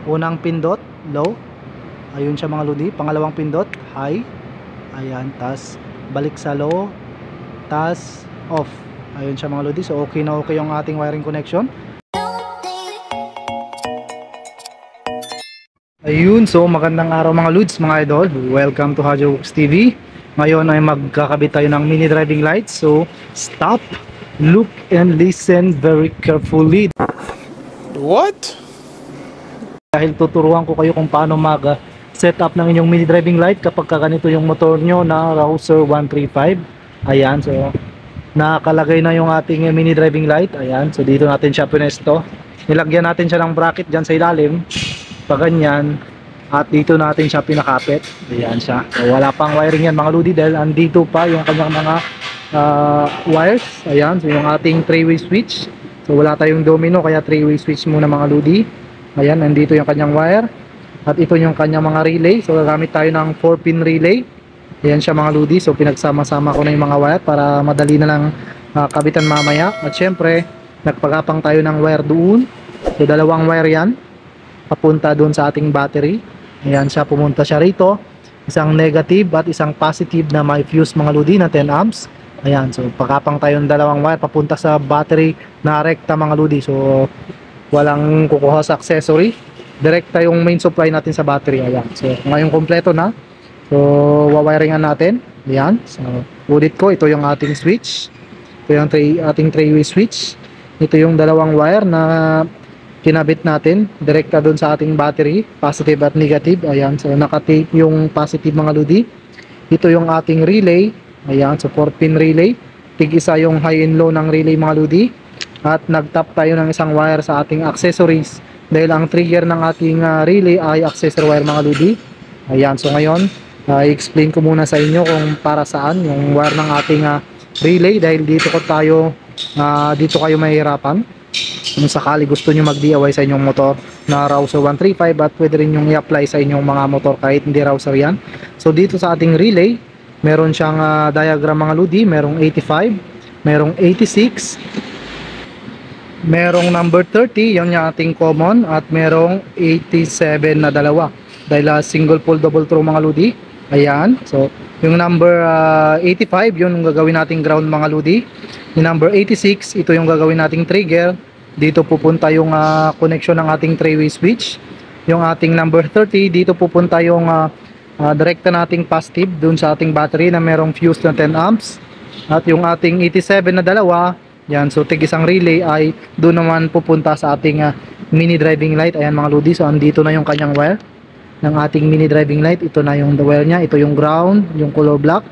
Unang pindot, low. Ayun siya mga lodi. Pangalawang pindot, high. Ayan, tas balik sa low, tas off. Ayun siya mga lodi. So okay na okay yung ating wiring connection. Ayun, so magandang araw mga lods, mga idol. Welcome to Hajowooks TV. Ngayon ay magkakabit tayo ng mini driving lights. So stop, look and listen very carefully. What? Dahil tuturuan ko kayo kung paano mag set up ng inyong mini driving light kapag ganito yung motor nyo na Rouser 135. Ayan, so nakalagay na yung ating mini driving light. Ayan, so dito natin siya pinesto. Nilagyan natin siya ng bracket dyan sa ilalim, pa ganyan, at dito natin siya pinakapit. Ayan siya, so wala pang wiring yan mga lodi dahil andito pa yung kanyang mga wires. Ayan, so yung ating 3-way switch. So wala tayong domino kaya 3-way switch muna mga lodi. Ayan, nandito yung kanyang wire. At ito yung kanyang mga relay. So gagamit tayo ng 4-pin relay. Ayan siya mga lodi. So pinagsama-sama ko na yung mga wire para madali na lang kabitan mamaya. At syempre, nagpagapang tayo ng wire doon. So dalawang wire yan, papunta doon sa ating battery. Ayan siya, pumunta siya rito. Isang negative at isang positive na may fuse mga lodi na 10 amps. Ayan, so pagkapang tayo ng dalawang wire papunta sa battery na rekta mga lodi. So walang kukuha sa accessory, direkta yung main supply natin sa battery. Ayan, so ngayon kompleto na. So wawiringan natin. Ayan, so ulit ko, ito yung ating switch. Ito yung ating 3-way switch. Ito yung dalawang wire na kinabit natin direkta doon sa ating battery, positive at negative. Ayan, so nakatape yung positive mga lodi. Ito yung ating relay. Ayan, so 4-pin relay. Tig-isa yung high and low ng relay mga lodi. At nag-tap tayo ng isang wire sa ating accessories dahil ang trigger ng ating relay ay accessory wire mga lodi. Ayan, so ngayon i-explain ko muna sa inyo kung para saan yung wire ng ating relay dahil dito kayo mahihirapan kung sakali gusto nyo mag-DIY sa inyong motor na Rouser 135 at pwede rin yung i-apply sa inyong mga motor kahit hindi Rouser yan. So dito sa ating relay, meron siyang diagram mga lodi, merong 85, merong 86, merong number 30, yun yung ating common, at merong 87 na dalawa dahil single pole double throw mga lodi. Ayan, so yung number 85, yun yung gagawin nating ground mga lodi. Yung number 86, ito yung gagawin nating trigger. Dito pupunta yung connection ng ating 3-way switch. Yung ating number 30, dito pupunta yung direkta nating positive dun sa ating battery na merong fuse na 10 amps. At yung ating 87 na dalawa, yan, so tig isang relay ay doon naman pupunta sa ating mini driving light. Ayan mga lodi, so andito na yung kanyang wire ng ating mini driving light. Ito na yung wire nya, ito yung ground, yung color black,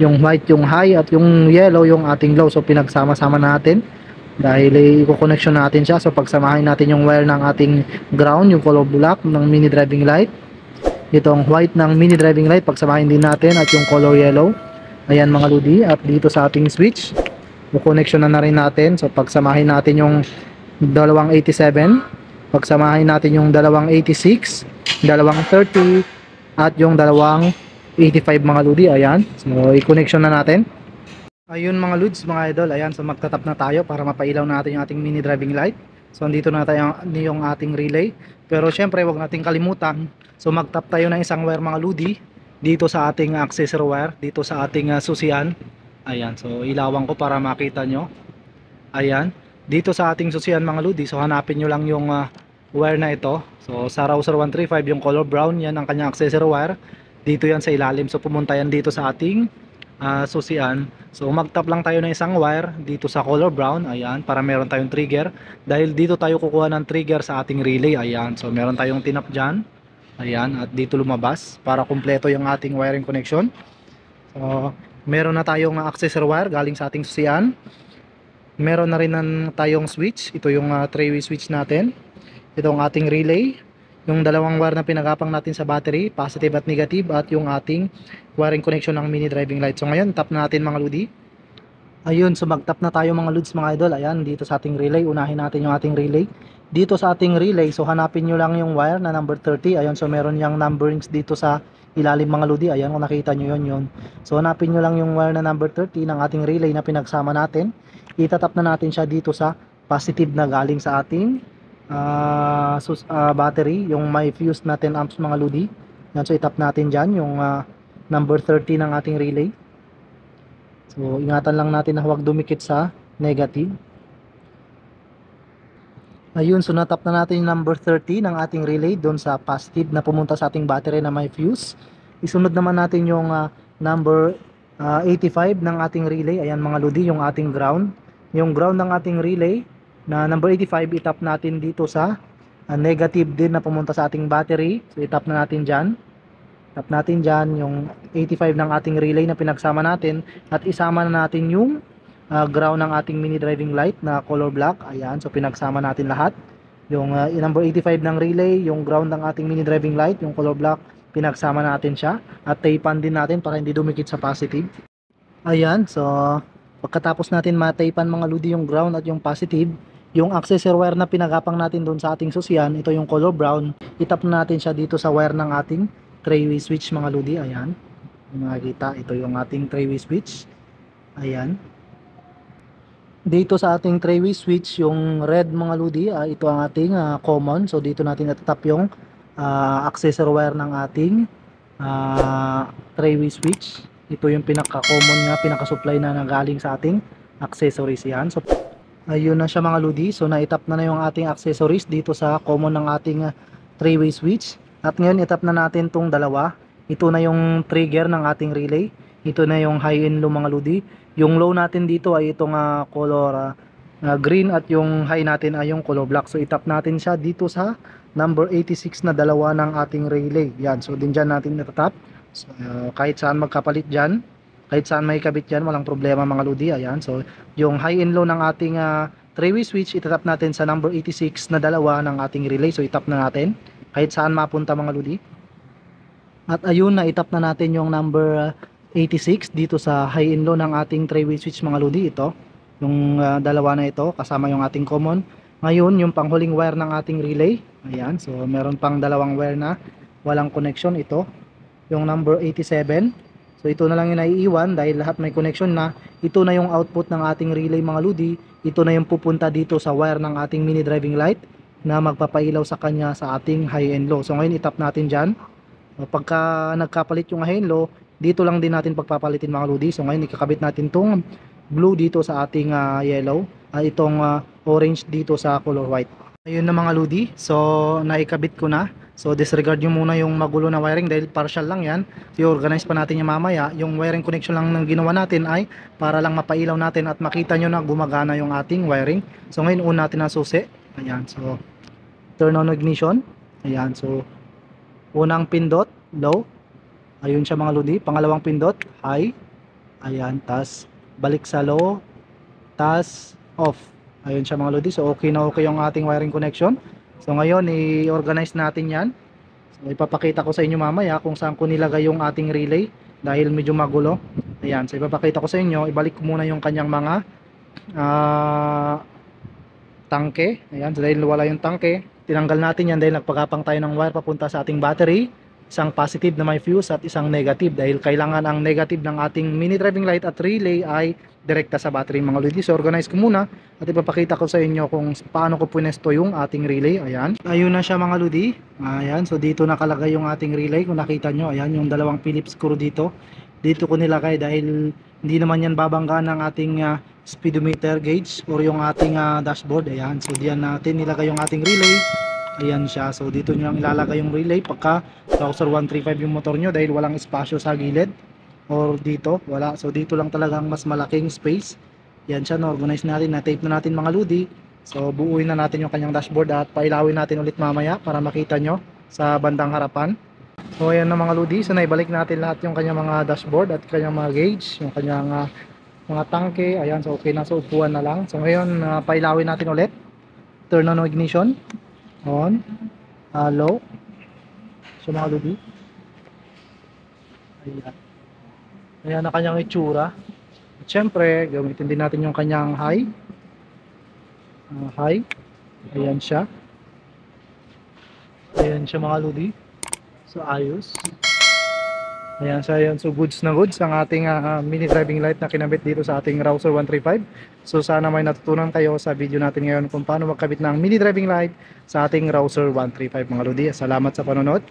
yung white yung high, at yung yellow yung ating low. So pinagsama-sama natin dahil i-connection natin siya. So pagsamahin natin yung wire ng ating ground, yung color black ng mini driving light, itong white ng mini driving light pagsamahin din natin, at yung color yellow. Ayan mga lodi, at dito sa ating switch i-connection na rin natin. So pagsamahin natin yung dalawang 87, pagsamahin natin yung dalawang 86, dalawang 30, at yung dalawang 85 mga lodi. Ayan, so i-connection na natin. Ayun mga lods, mga idol, ayan, so magtatap na tayo para mapailaw natin yung ating mini driving light. So andito na tayo yung ating relay, pero syempre wag nating kalimutan, so magtap tayo ng isang wire mga lodi dito sa ating accessory wire, dito sa ating susian. Ayan, so ilawan ko para makita nyo. Ayan, dito sa ating susian mga lodi, so hanapin nyo lang yung wire na ito. So sa Rouser 135 yung color brown, yan ang kanyang accessory wire. Dito yan sa ilalim, so pumunta yan dito sa ating susian. So magtap lang tayo ng isang wire dito sa color brown. Ayan, para meron tayong trigger dahil dito tayo kukuha ng trigger sa ating relay. Ayan, so meron tayong tinap dyan. Ayan, at dito lumabas para kumpleto yung ating wiring connection. So meron na tayong accessory wire galing sa ating susian. Meron na rin tayong switch. Ito yung 3-way switch natin. Ito ang ating relay, yung dalawang wire na pinagapang natin sa battery, positive at negative, at yung ating wiring connection ng mini driving light. So ngayon, tap na natin mga lodi. Ayun, so magtap na tayo mga lods mga idol. Ayan, dito sa ating relay, unahin natin yung ating relay. Dito sa ating relay, so hanapin nyo lang yung wire na number 30. Ayun, so meron yung numberings dito sa ilalim mga lodi. Ayan, kung nakita nyo yun. So hanapin nyo lang yung wire na number 30 ng ating relay na pinagsama natin. Itatap na natin siya dito sa positive na galing sa ating battery, yung may fuse na 10 amps mga lodi. Yan, so itap natin dyan yung number 30 ng ating relay. So ingatan lang natin na huwag dumikit sa negative. Ayun, so natap na natin yung number 30 ng ating relay doon sa positive na pumunta sa ating battery na may fuse. Isunod naman natin yung number 85 ng ating relay. Ayan mga lodi, yung ating ground. Yung ground ng ating relay na number 85, itap natin dito sa negative din na pumunta sa ating battery. So itap na natin dyan. Tap natin dyan yung 85 ng ating relay na pinagsama natin, at isama na natin yung ground ng ating mini driving light na color black. Ayan, so pinagsama natin lahat. Yung number 85 ng relay, yung ground ng ating mini driving light, yung color black, pinagsama natin siya. At tapean din natin para hindi dumikit sa positive. Ayan, so pagkatapos natin mataypan mga lodi yung ground at yung positive, yung accessory wire na pinagapang natin doon sa ating susyan, ito yung color brown, itap na natin siya dito sa wire ng ating 3-way switch mga lodi. Ayan, makikita, ito yung ating 3-way switch. Ayan, dito sa ating 3-way switch, yung red mga lodi, ito ang ating common. So dito natin itatap yung accessory wire ng ating 3-way switch. Ito yung pinaka-common nga, pinaka-supply na nagaling sa ating accessories. Yan, so ayun na siya mga lodi. So naitap na yung ating accessories dito sa common ng ating 3-way switch. At ngayon itap na natin tong dalawa. Ito na yung trigger ng ating relay. Ito na yung high and low mga lodi. Yung low natin dito ay itong color green, at yung high natin ay yung color black. So itap natin siya dito sa number 86 na dalawa ng ating relay. Yan, so din dyan natin itatap. So, kahit saan magkapalit dyan, kahit saan may kabit dyan, walang problema mga lodi. Ayan, so yung high and low ng ating 3-way switch, itatap natin sa number 86 na dalawa ng ating relay. So itap na natin kahit saan mapunta mga lodi. At ayun, na itap na natin yung number 86 dito sa high and low ng ating 3-way switch mga lodi. Ito yung dalawa na ito kasama yung ating common. Ngayon yung panghuling wire ng ating relay. Ayan, so meron pang dalawang wire na walang connection. Ito yung number 87. So ito na lang yung naiiwan dahil lahat may connection na. Ito na yung output ng ating relay mga lodi. Ito na yung pupunta dito sa wire ng ating mini driving light na magpapailaw sa kanya sa ating high and low. So ngayon itap natin dyan. Pagka nagkapalit yung high and low, dito lang din natin pagpapalitin mga lodi. So ngayon ikakabit natin tong blue dito sa ating yellow, at itong orange dito sa color white. Ayun na mga lodi, so naikabit ko na. So disregard nyo muna yung magulo na wiring dahil partial lang yan. So i-organize pa natin yung mamaya. Yung wiring connection lang ng ginawa natin ay para lang mapailaw natin at makita nyo na gumagana yung ating wiring. So ngayon una natin na susi. Ayan, so turn on ignition. Ayan, so unang pindot low. Ayun siya mga lodi. Pangalawang pindot high. Ayan, tas balik sa low, tas off. Ayun siya mga lodi. So okay na okay yung ating wiring connection. So ngayon i-organize natin yan. So ipapakita ko sa inyo mamaya kung saan ko nilagay yung ating relay dahil medyo magulo. Ayan, so ipapakita ko sa inyo. Ibalik ko muna yung kanyang mga tangke. Ayan, so dahil wala yung tangke, tinanggal natin yan dahil nagpagapang tayo ng wire papunta sa ating battery. Isang positive na may fuse at isang negative dahil kailangan ang negative ng ating mini driving light at relay ay direkta sa battery mga lodi. So organize ko muna at ipapakita ko sa inyo kung paano ko punesto yung ating relay. Ayan, ayun na siya mga lodi. Ayan, so dito nakalagay yung ating relay. Kung nakita nyo, ayan yung dalawang Phillips screw dito. Dito ko nilagay dahil hindi naman yan babangga ng ating speedometer gauge or yung ating dashboard. Ayan, so diyan natin nilagay yung ating relay. Ayan siya, so dito nyo lang ilalagay yung relay pagka Trouser 135 yung motor nyo dahil walang espasyo sa gilid or dito, wala. So dito lang talagang mas malaking space. Yan siya, na-organize natin, na-tape na natin mga lodi. So buuin na natin yung kanyang dashboard at pailawin natin ulit mamaya para makita nyo sa bandang harapan. So ayan na mga lodi, so naibalik natin lahat yung kanyang mga dashboard at kanyang mga gauge, yung kanyang mga tangke. Ayan, so okay na, so upuan na lang. So ngayon pailawin natin ulit. Turn on ignition. On, low. So mga lodi, ayan, ayan na kanyang itsura. At syempre gamitin din natin yung kanyang high. High, ayan siya. Ayan siya mga lodi. So ayos. Ayan siya yun. So goods na goods ang ating mini driving light na kinabit dito sa ating Rouser 135. So sana may natutunan kayo sa video natin ngayon kung paano magkabit ng mini driving light sa ating Rouser 135 mga lodi. Salamat sa panonood.